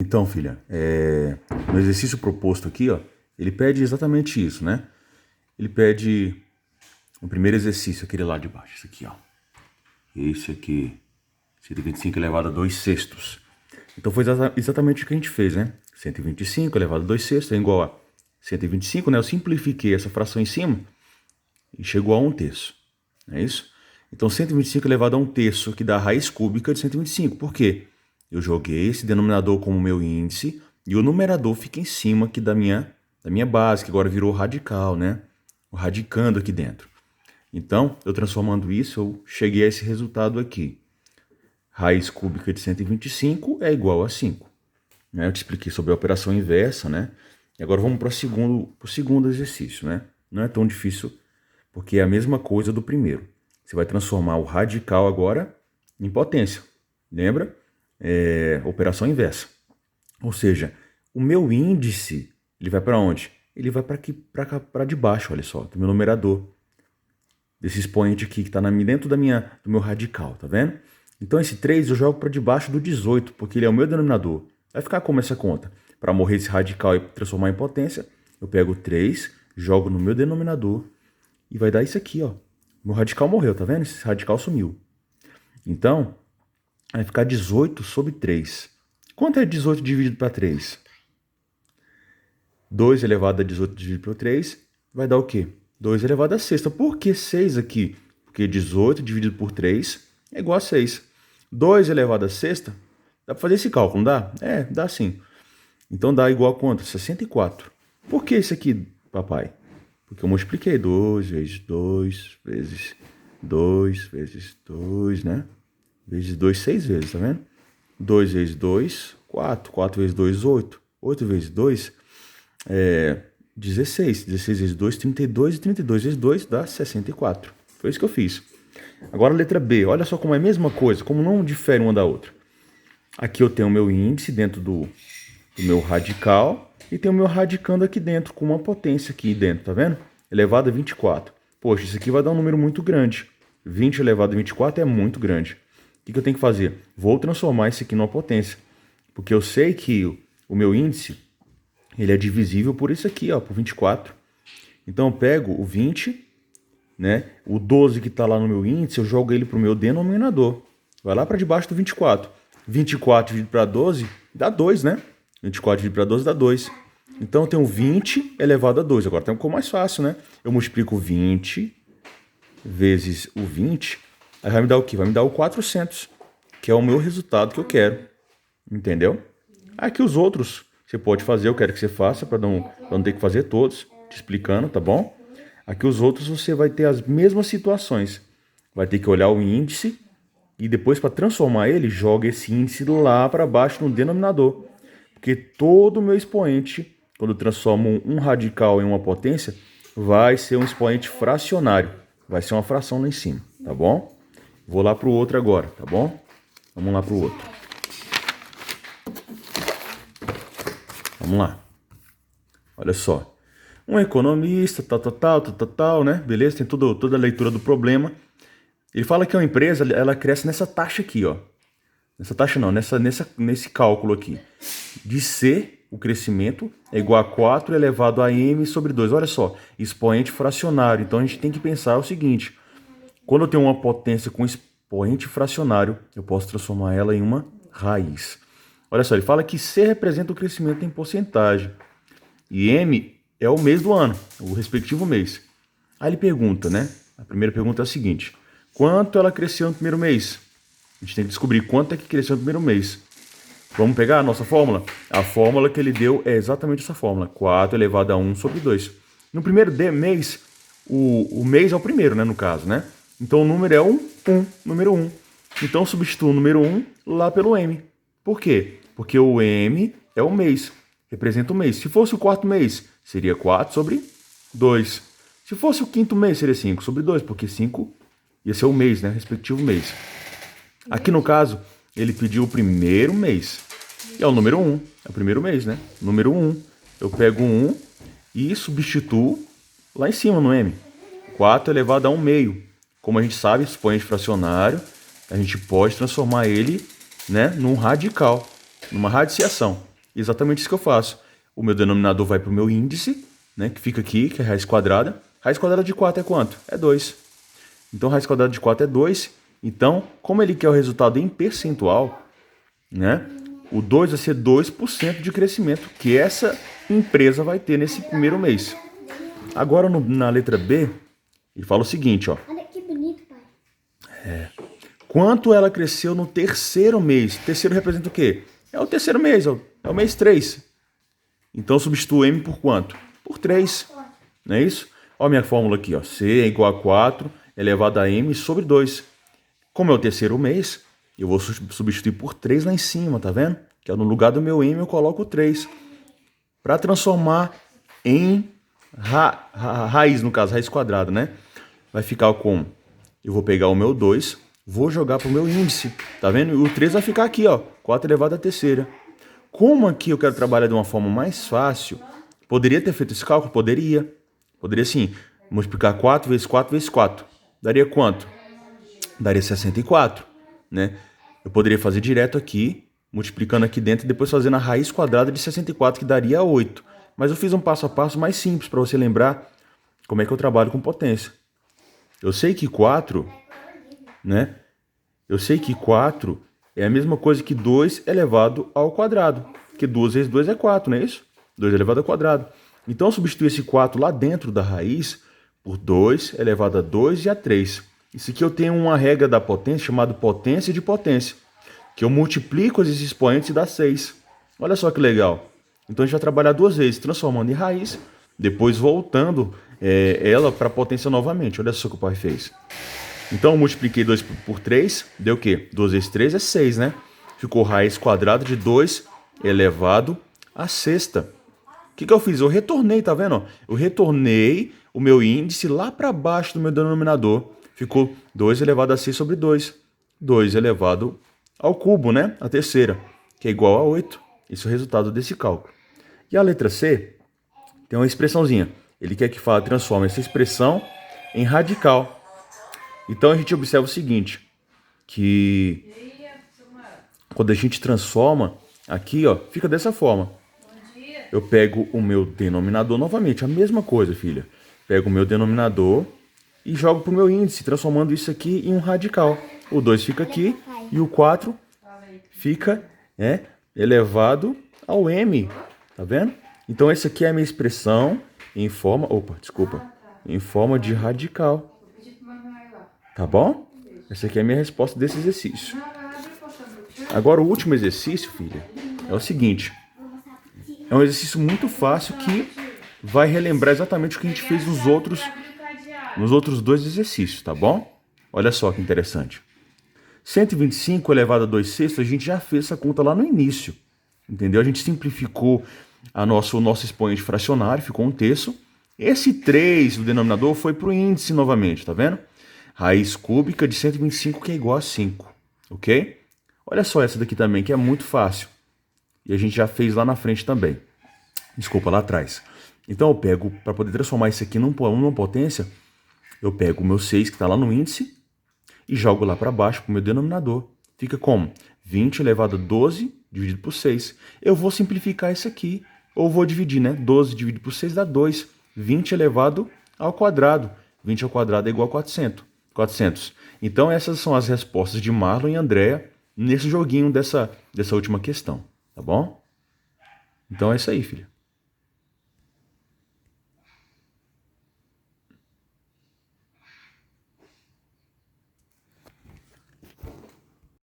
Então, filha, no exercício proposto aqui, ó, ele pede exatamente isso, né? Ele pede o primeiro exercício, aquele lá de baixo, esse aqui, ó. Esse aqui, 125 elevado a 2 sextos. Então foi exatamente o que a gente fez, né? 125 elevado a 2 sextos é igual a 125, né? Eu simplifiquei essa fração em cima e chegou a 1/3, não é isso? Então 125 elevado a 1/3, que dá a raiz cúbica de 125. Por quê? Eu joguei esse denominador como meu índice e o numerador fica em cima aqui da minha base, que agora virou radical, né? O radicando aqui dentro. Então, eu transformando isso, eu cheguei a esse resultado aqui. Raiz cúbica de 125 é igual a 5. Né? Eu te expliquei sobre a operação inversa, né? E agora vamos para o segundo exercício, né? Não é tão difícil, porque é a mesma coisa do primeiro. Você vai transformar o radical agora em potência. Lembra? Operação inversa. Ou seja, o meu índice, ele vai para onde? Ele vai para de baixo, olha só, do meu numerador. Desse expoente aqui que está dentro do meu radical, tá vendo? Então esse 3 eu jogo para debaixo do 18, porque ele é o meu denominador. Vai ficar como essa conta? Para morrer esse radical e transformar em potência, eu pego o 3, jogo no meu denominador e vai dar isso aqui, ó. Meu radical morreu, tá vendo? Esse radical sumiu. Então, vai ficar 18 sobre 3. Quanto é 18 dividido para 3? 2 elevado a 18 dividido por 3 vai dar o quê? 2 elevado a sexta. Por que 6 aqui? Porque 18 dividido por 3 é igual a 6. 2 elevado a sexta, dá para fazer esse cálculo, não dá? Dá sim. Então dá igual a quanto? 64. Por que isso aqui, papai? Porque eu multipliquei 2 vezes 2 vezes 2 vezes 2, né? Vezes 2, 6 vezes, tá vendo? 2 vezes 2, 4. 4 vezes 2, 8. 8 vezes 2 16. 16 vezes 2, 32. E 32 vezes 2 dá 64. Foi isso que eu fiz. Agora a letra B. Olha só como é a mesma coisa, como não difere uma da outra. Aqui eu tenho o meu índice dentro do meu radical e tenho o meu radicando aqui dentro, com uma potência aqui dentro, tá vendo? Elevado a 24. Poxa, isso aqui vai dar um número muito grande. 20 elevado a 24 é muito grande. O que eu tenho que fazer? Vou transformar isso aqui numa potência. Porque eu sei que o meu índice ele é divisível por isso aqui, ó, por 24. Então eu pego o 20, né? O 12 que está lá no meu índice, eu jogo ele para o meu denominador. Vai lá para debaixo do 24. 24 dividido para 12 dá 2, né? 24 dividido para 12 dá 2. Então eu tenho 20 elevado a 2. Agora ficou mais fácil, né? Eu multiplico 20 vezes o 20. Aí vai me dar o quê? Vai me dar o 400, que é o meu resultado que eu quero. Entendeu? Aqui os outros você pode fazer, eu quero que você faça, para não ter que fazer todos, te explicando, tá bom? Aqui os outros você vai ter as mesmas situações. Vai ter que olhar o índice e depois, para transformar ele, joga esse índice lá para baixo no denominador. Porque todo o meu expoente, quando eu transformo um radical em uma potência, vai ser um expoente fracionário. Vai ser uma fração lá em cima, tá bom? Vou lá para o outro agora, tá bom? Vamos lá para o outro. Vamos lá. Olha só. Um economista, tal, né? Beleza? Tem toda a leitura do problema. Ele fala que uma empresa, ela cresce nessa taxa aqui, ó. Nessa taxa não, nesse cálculo aqui. De C, o crescimento é igual a 4 elevado a M sobre 2. Olha só, expoente fracionário. Então a gente tem que pensar o seguinte. Quando eu tenho uma potência com expoente fracionário, eu posso transformar ela em uma raiz. Olha só, ele fala que C representa o crescimento em porcentagem. E M é o mês do ano, o respectivo mês. Aí ele pergunta, né? A primeira pergunta é a seguinte. Quanto ela cresceu no primeiro mês? A gente tem que descobrir quanto é que cresceu no primeiro mês. Vamos pegar a nossa fórmula? A fórmula que ele deu é exatamente essa fórmula. 4 elevado a 1 sobre 2. No primeiro mês, o mês é o primeiro, né? No caso, né? Então o número é número 1. Então eu substituo o número 1 lá pelo M. Por quê? Porque o M é o mês, representa o mês. Se fosse o quarto mês, seria 4 sobre 2. Se fosse o quinto mês, seria 5 sobre 2, porque 5 ia ser o mês, né? Respectivo mês. Aqui no caso, ele pediu o primeiro mês. E é o número 1, é o primeiro mês, né? Número 1. Eu pego o 1 e substituo lá em cima no M. 4 elevado a 1 meio. Como a gente sabe, expoente fracionário, a gente pode transformar ele, né, num radical, numa radiciação. exatamente isso que eu faço. O meu denominador vai para o meu índice, né, que fica aqui, que é raiz quadrada. Raiz quadrada de 4 é quanto? É 2. Então, raiz quadrada de 4 é 2. Então, como ele quer o resultado em percentual, né, o 2 vai ser 2% de crescimento que essa empresa vai ter nesse primeiro mês. Agora, na letra B, ele fala o seguinte, ó. Olha que bonito, pai. Quanto ela cresceu no terceiro mês? Terceiro representa o quê? É o terceiro mês, é o mês 3. Então, substituo M por quanto? Por 3. Não é isso? Olha a minha fórmula aqui, ó. C é igual a 4 elevado a M sobre 2. Como é o terceiro mês, eu vou substituir por 3 lá em cima, tá vendo? Que é no lugar do meu M eu coloco 3. Para transformar em raiz, no caso, raiz quadrada, né? Vai ficar com... Eu vou pegar o meu 2, vou jogar para o meu índice, tá vendo? E o 3 vai ficar aqui, ó. 4 elevado à terceira. Como aqui eu quero trabalhar de uma forma mais fácil, poderia ter feito esse cálculo? Poderia. Poderia sim. Multiplicar 4 vezes 4 vezes 4. Daria quanto? Daria 64, né? Eu poderia fazer direto aqui, multiplicando aqui dentro e depois fazendo a raiz quadrada de 64, que daria 8. Mas eu fiz um passo a passo mais simples para você lembrar como é que eu trabalho com potência. Eu sei que 4, né? Eu sei que 4 é a mesma coisa que 2 elevado ao quadrado. Porque 2 vezes 2 é 4, não é isso? 2 elevado ao quadrado. Então, eu substituo esse 4 lá dentro da raiz por 2 elevado a 2 e a 3. Isso aqui eu tenho uma regra da potência chamada potência de potência, que eu multiplico esses expoentes e dá 6. Olha só que legal. Então, a gente vai trabalhar duas vezes, transformando em raiz, depois voltando ela para a potência novamente. Olha só o que o pai fez. Então, eu multipliquei 2 por 3, deu o quê? 2 vezes 3 é 6, né? Ficou raiz quadrada de 2 elevado à sexta. O que eu fiz? Eu retornei, tá vendo? Eu retornei o meu índice lá para baixo do meu denominador. Ficou 2 elevado a 6 sobre 2. 2 elevado ao cubo, né? A terceira, que é igual a 8. Esse é o resultado desse cálculo. E a letra C tem uma expressãozinha. Ele quer que transforme essa expressão em radical. Então, a gente observa o seguinte, que quando a gente transforma aqui, ó, fica dessa forma. Eu pego o meu denominador novamente, a mesma coisa, filha. Pego o meu denominador e jogo para o meu índice, transformando isso aqui em um radical. O 2 fica aqui e o 4 fica elevado ao M. Tá vendo? Então, essa aqui é a minha expressão em forma... em forma de radical. Tá bom? Essa aqui é a minha resposta desse exercício. Agora, o último exercício, filha, é o seguinte. É um exercício muito fácil que vai relembrar exatamente o que a gente fez nos outros dois exercícios, tá bom? Olha só que interessante. 125 elevado a 2 sextos, a gente já fez essa conta lá no início. Entendeu? A gente simplificou o nosso expoente fracionário, ficou um terço. Esse 3 do denominador foi para o índice novamente, tá vendo? Raiz cúbica de 125, que é igual a 5, ok? Olha só essa daqui também, que é muito fácil. E a gente já fez lá na frente também. Desculpa, lá atrás. Então eu pego, para poder transformar isso aqui numa potência, eu pego o meu 6, que está lá no índice, e jogo lá para baixo, para o meu denominador. Fica como? 20 elevado a 12 dividido por 6. Eu vou simplificar isso aqui, ou vou dividir, né? 12 dividido por 6 dá 2. 20 elevado ao quadrado. 20 ao quadrado é igual a 400. Então essas são as respostas de Marlon e Andréa nesse joguinho dessa última questão, tá bom? Então é isso aí, filha.